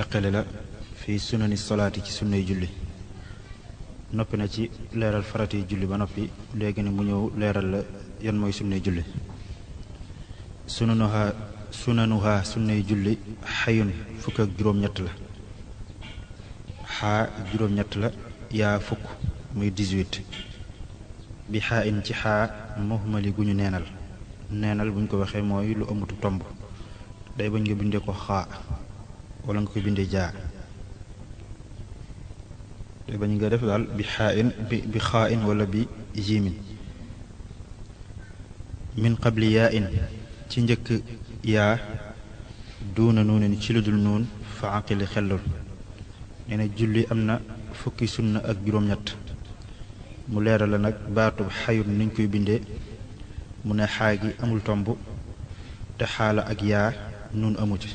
teqale la fi sunani salaati ci sunnay julli noppi na ci leeral farati julli ba noppi léegi ni mu ñëw leeral la yan mooy sunnay julli sunanuha sunnay julli xayun fukk ak juróom-ñett la xaa juróom-ñett la yaa fukk muy 18 bi xaa in ci xaa muhmali gu ñu neenal buñ ko waxee mooy lu amutu tomb day bañ nga bindee ko xaa wala nga koy bindee jaa day bañ nga def daal bi xaa in bi xaa in wala bi jimin min qabli yaa in ci njëkk yaa duuna nuunin ci lu dul nuun fa aqili xellul nee na julli am na fukki sunna ak juróom-ñett mu leeral la nag baatub xayut niñ koy bindee mu ne xaa gi amul tomb te xaala ak yaa nuun amu ci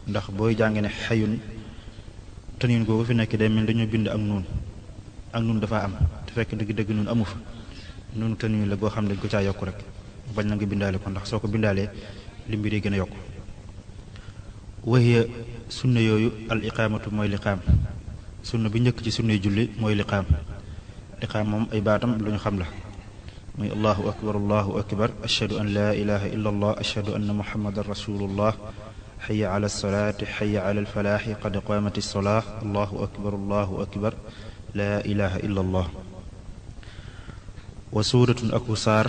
ndax booy jàng ne xayun taniin googu fi nekk day mel dañoo bind ak nuun dafa am te fekk dëgg-dëgg nuun amu fa nuun taniin la goo xam ne dañ ko caa yokk rek bañ na nga bindaale ko ndax soo ko bindaalee li mbir yi gën a yokk wahiya sunna yooyu al iqaamatu mooy liqaam sunna bi njëkk ci sunnay julli mooy liqaam moom ay baatam lu ñu xam la muy allahu akbar ashhadu an laa ilaha illa allah ashhadu anna muhammadan rasulullah xaya ala alsalaati xaya ala alfalaaxi qad qaamati alsolaa allahu akbar laa ilaha illa allah wa suuratun aku saar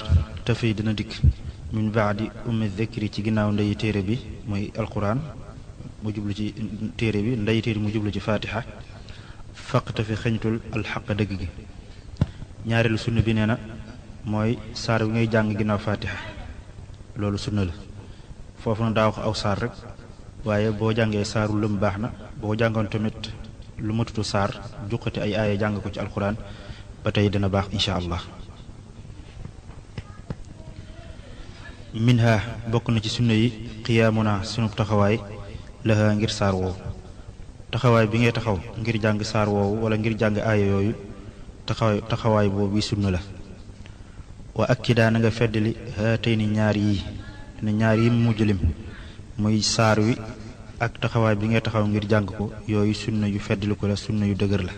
tafay dina dikk min baadi ummi dhikri ci ginnaaw ndeyi téere bi mooy alquran mu jublu ci téere bi ndeyi téere mu jublu ci fatiha faqta fi xeñtul alxaq dëgg gi ñaareelu sunna bi nee na mooy saar bi ngay jàng ginnaaw fatiha loolu sunna la foofu na daa wax aw saar rek waaye boo jàngee saaru lëm baax na boo jàngoon tamit lu matutu saar juqati ay aaya jàng ko ci alquran ba tey dina baax insha allah minha bokk na ci sunna yi qiyaamuna sunub taxawaay laha ngir saar woowu taxawaay bi ngay taxaw ngir jàng saar woowu wala ngir jàng aaya yooyu taxawaay boobu bi sunna la wa akkidaa na nga feddali tey ni ñaar yi mu mujj lim muy saar wi ak taxawaay bi ngay taxaw ngir jàng ko yooyu sunna yu feddali ko la sunna yu dëgër la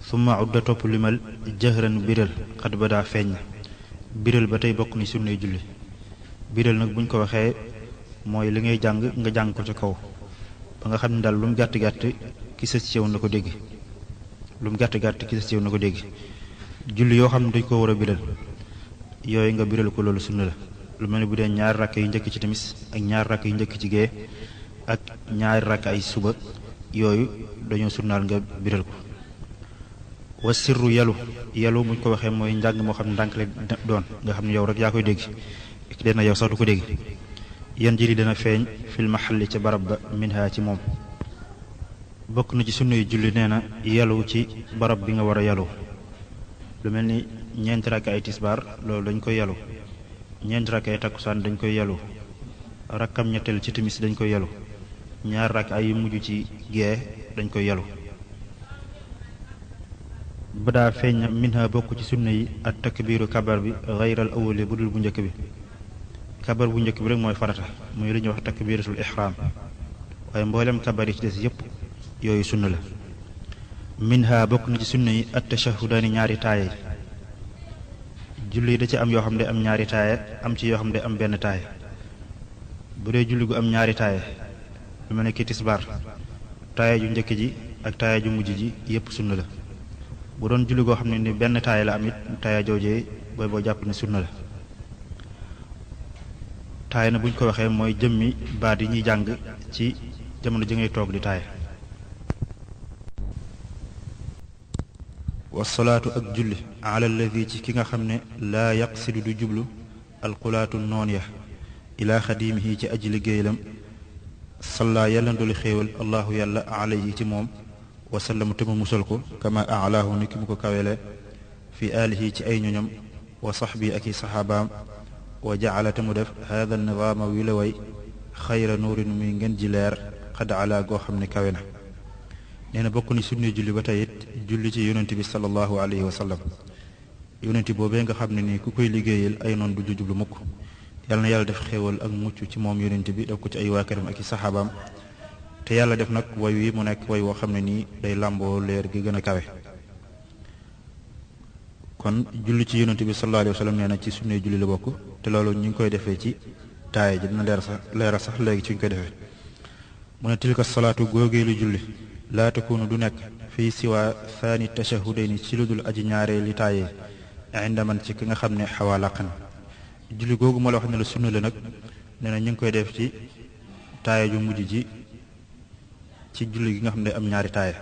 summa udda topp limal jëhran biral xat ba daa feeñ na biral ba tey bokk ni sunnay julli biral nag buñ ko waxee mooy li ngay jàng nga jàng ko ca kaw ba nga xam ne daal lu mu gàtt-gàtt ki sës ci yow na ko dégg julli yoo xam ne dañ ko war a biral yooyu nga biral ko loolu sunna la lu mel ne bu dee ñaari rakk yu njëkk ci timis ak ñaari rakk yu njëkk ci gee ak ñaari rakk ay suba yooyu dañoo sunnaal nga biral ko wa sirru yalu buñ ko waxee mooy njàng moo xam ne ndànk la doon nga xam ne yow rek yaa koy dégg ki dena yow sax du ko dégg yan jëri dana feeñ fil mahalli ca barab ba minha ci moom bokk na ci sunna yu julli nee na yalu ci barab bi nga war a yalu lu mel ni ñeenti rakk ay tisbaar loolu dañ koy yalu ñeenti rakk ay takkusaan dañ koy yalu rakkam ñetteel ci timis dañ koy yalu ñaar rakk ay mujj ci gee dañ koy yalu ba daa feeñ minha bokk ci sunna yi ak takbiiru kabar bi xayral awali bu dul bu njëkk bi kabar bu njëkk bi rek mooy farata muy li ñuy wax takbiratul ihram waaye mboolem kabar yi ci des yépp yooyu sunna la minha bokk na ci sunna yi at tashahudaani ñaari taaye julli da ci am yoo xam ne am ñaari taaye am ci yoo xam ne am benn taaye bu dee julli gu am ñaari taaye lu mel ne ki tisbaar taaye ju njëkk ji ak taaye ju mujj ji yépp sunna la bu doon julli goo xam ne ni benn taaye la am it taaye joojee boo jàpp ne sunna la taaye na buñ ko waxee mooy jëmmi baat yi ñuy jàng ci jamono ji ngay toog di taaye wasalaatu ak julli ala alladi ci ki nga xam ne laa yaqsidu du jublu alqulaatu noon ya ilaa xadimihi ci aji liggéeyalam salla yàlla ndoli xéewal allahu yàlla alayhi ci moom wasallama te mu musal ko kama alaahu ni ki mu ko kawele fi aalihi ci ay ñoñom wa saxbi ak i saxaabaam wa jacala te mu def haada nidaama wi la way xayra nuurin muy ngeen ji leer xad ala goo xam ne kawe na nee na bokk ni sunne julli ba tey it julli ci yonent bi sallallahu alayhi wa sallam yonent boobee nga xam ne nii ku koy liggéeyal ay noon du jublu mukk yàlla na yàlla def xéewal ak mucc ci moom yonent bi def ko ci ay waakaram ak i saxaabaam te yàlla def nag woy wi mu nekk woy woo xam ne nii day làmboo leer gi gën a kawe. kon julli ci yonent bi sallallahu alayhi wa sallam nee na ci sunnay julli la bokk te loolu ñu ngi koy defee ci taaya ji dina leeral sax léegi ci ñu koy defee. mu ne tilka salaatu góogeelu julli laa takunu du nekk fii siwa thani tashahudayni ci lu dul aji ñaaree li taayee inda man ci ki nga xam ne xawaa làqan julli googu ma la wax ne la sunna la nag nee na ñu ngi koy def ci taaya ju mujj ji ci julli gi nga xam ne am ñaari taaya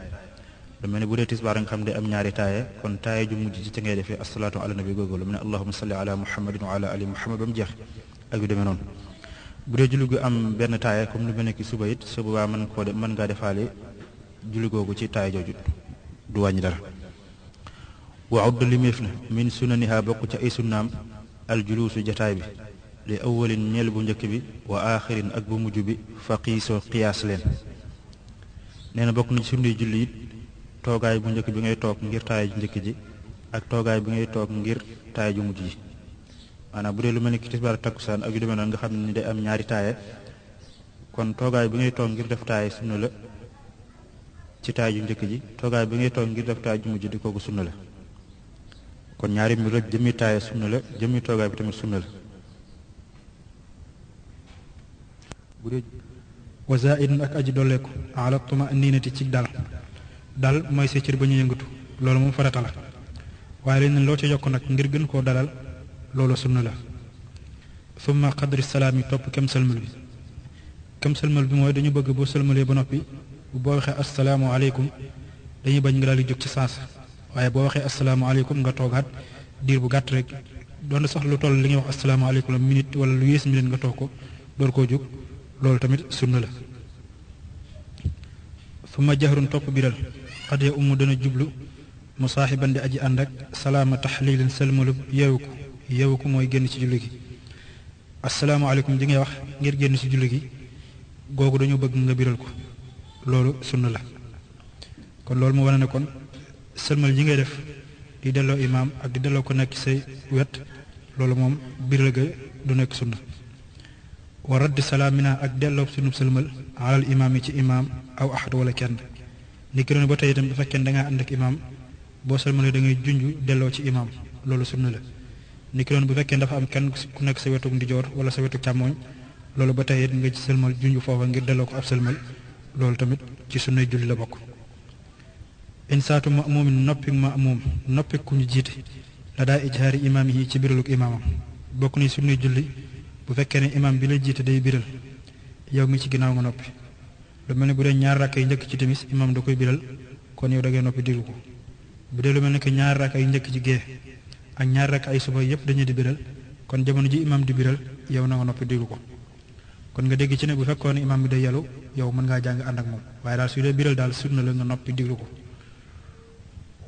lu mel ne bu dee tisbaar nga xam ne am ñaari taaya kon taaya ju mujj ji ci ngay defee asalaatu ala nabi googu lu mel ne allahumma salli ala muhammadin wa ala ali muhammad ba mu jeex ak yu demee noonu. bu dee julli gu am benn taaya comme lu mel ne ki suba it su boobaa mën ngaa defaale julli googu ci taaya jooju du wàññi dara. wa udda limeef na min sunaniha bokk ci ay sunnaam aljuluusu jataay bi li awalin ñeel bu njëkk bi wa aaxirin ak bu mujj bi fa qiisoo qiyaas leen. nee na bokk na ci sunni julli it toogaay bu njëkk bi ngay toog ngir taaya ju njëkk ji ak toogaay bi ngay toog ngir taaya ju mujj ji. maanaam bu dee lu mel ni ki tisbaar takkusaan ak yu demee noonu nga xam ne day am ñaari taaya kon toogaay bi ngay toog ngir def taaya sunna la ci taaya ju njëkk ji toogaay bi ngay toog ngir def taaya ju mujj di kooku sunna la. kon ñaari mbir rek jëmmi taaya sunna la jëmmi toogaay bi tamit sunna la. bu dee wa zaidun ak aji dolleeku ala tumaninati ci dal mooy sa cër ba ñu yëngatu loolu moom farata la waaye leen loo ca yokk nag ngir gën koo dalal loolu sunna la. summa qadri salaam yi topp kem sëlmal bi mooy dañu bëgg boo sëlmalee ba noppi boo waxee assalaamu aleykum dañuy bañ nga daal di jóg ci saas waaye boo waxee asalaamaaleykum nga toogaat diir bu gàtt rek doon sax lu toll li ngay wax asalaamaaleykum la minute wala lu yées minute nga toog ko door koo jóg loolu tamit sunna la. summa jahrun topp biral xad ya dana jublu musaaxiban di aji ànd ak salaama taxliilin sëlmalu yeewu ko mooy génn ci julli gi. asalaamaaleykum ji ngay wax ngir génn ci julli gi googu dañu bëgg nga biral ko loolu sunna la. kon loolu mu wane ne kon sëlmal ji ngay def di delloo imaam ak di delloo ko nekk say wet loolu moom biral ga du nekk sunna. wa raddi salaamina ak delloo sunub sëlmal alal imaam yi ci imaam aw ahad wala kenn ni ki doon ba tey itam bu fekkee da ngaa ànd ak imaam boo sëlmalee da ngay junj delloo ci imaam loolu sunna la. ni ki doon bu fekkee dafa am kenn ku nekk sa wetu ndijoor wala sa wetu càmmooñ loolu ba tey it nga ci sëlmal junj foofa ngir delloo ko ab sëlmal loolu tamit ci sunnay julli la bokk. insaatu ma'muumin noppi ku ñu jiite la daa ijhaari imaam yi ci biraluk imaamam bokk ni sunnay julli bu fekkee ne imaam bi la jiite day biral yow mi ci ginnaaw nga noppi. lu mel ne bu dee ñaar rakk yi njëkk ci timis imaam da koy biral kon yow da ngay noppi diglu ko. bu dee lu mel ne que ñaar rakk yi njëkk ci gée ak ñaar rakk ay suba yëpp dañuy di biral kon jamono ji imaam di biral yow na nga noppi diglu ko. kon nga dégg ci ne bu fekkoon ne imaam bi day yalu yow mën ngaa jàng ànd ak moom waaye daal su dee biral daal sunna la nga noppi diglu ko.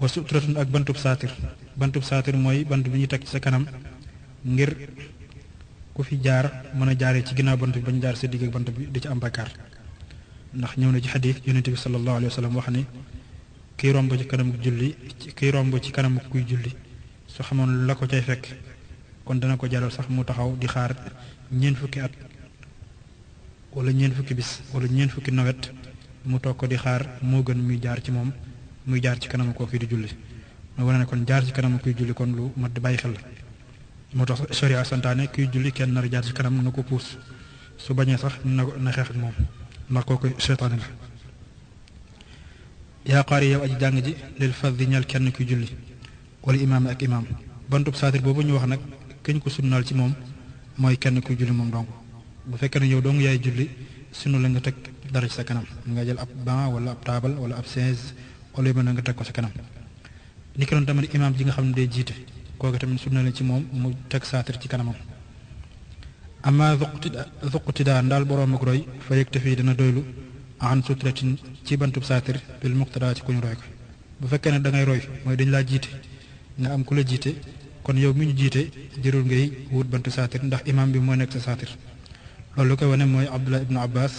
wa sutratun ak bantub saatir mooy bant bi ñu teg ci sa kanam ngir ku fi jaar mën a jaaree ci ginnaaw bant bi bañ jaar sa digg ak bant bi di ci am bakkaar ndax ñëw na ci xadiis yonent bi sallallahu alayhi wa sallam wax ni kiy romb ci kanam kuy julli su xamoon la ko cay fekk kon dana ko jaral sax mu taxaw di xaar ñeent fukki at wala ñeent fukki bis wala ñeent fukki nawet mu toog ko di xaar moo gën muy jaar ci kanam koo kii di julli ma wane ne kon jaar ci kanam kuy julli kon lu mat di bàyyi xel la. moo tax sharia santaane kuy julli kenn nar jaar ci kanam na ko puus su bañee sax na xeex ak moom ndax kooku seytaane la. yaa qaari yow aji jàng ji lil faddi ñal kenn kuy julli wala imaam ak imaam bantub saatir boobu ñu wax nag keñ ko sunnaal ci moom mooy kenn kuy julli moom donc bu fekkee ne yow dong yaay julli sunu la nga teg dara ci sa kanam nga jël ab banc wala ab taabal wala ab chaise wala yu mel ne nga teg ko sa kanam. ni ki doon tamit imaam ji nga xam ne day jiite kooku tamit sunna la ci moom mu teg saatir ci kanamam. ama zuqtidaa ndaal boroom ak roy fa yëg te fii dana doylu an sutratin ci bantub saatir bil muqtadaa ci ku ñu roy ko. bu fekkee ne da ngay roy mooy dañ laa jiite nga am ku la jiite kon yow mi ñu jiite jërul ngay wut bantu saatir ndax imaam bi moo nekk sa saatir. loolu lu koy wane mooy Abdullah ibnu Abbas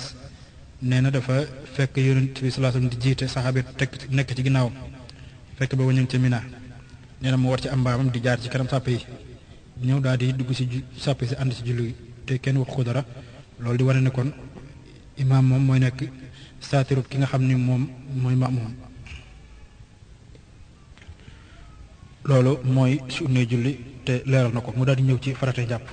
nee na dafa fekk yonent bi sallallahu alayhi wasallam di jiite saxaabi teg nekk ci ginnaawam fekk ba ñu ngi ca Mina nee na mu war ci am mbaamam di jaar ci kanam sàpp yi ñëw daal di dugg si sàpp si ànd si julli te kenn wax ko dara loolu di wane ne kon imaam moom mooy nekk saatirub ki nga xam ni moom mooy maamum loolu mooy sunnay julli te leeral na ko mu daal di ñëw ci farate jàpp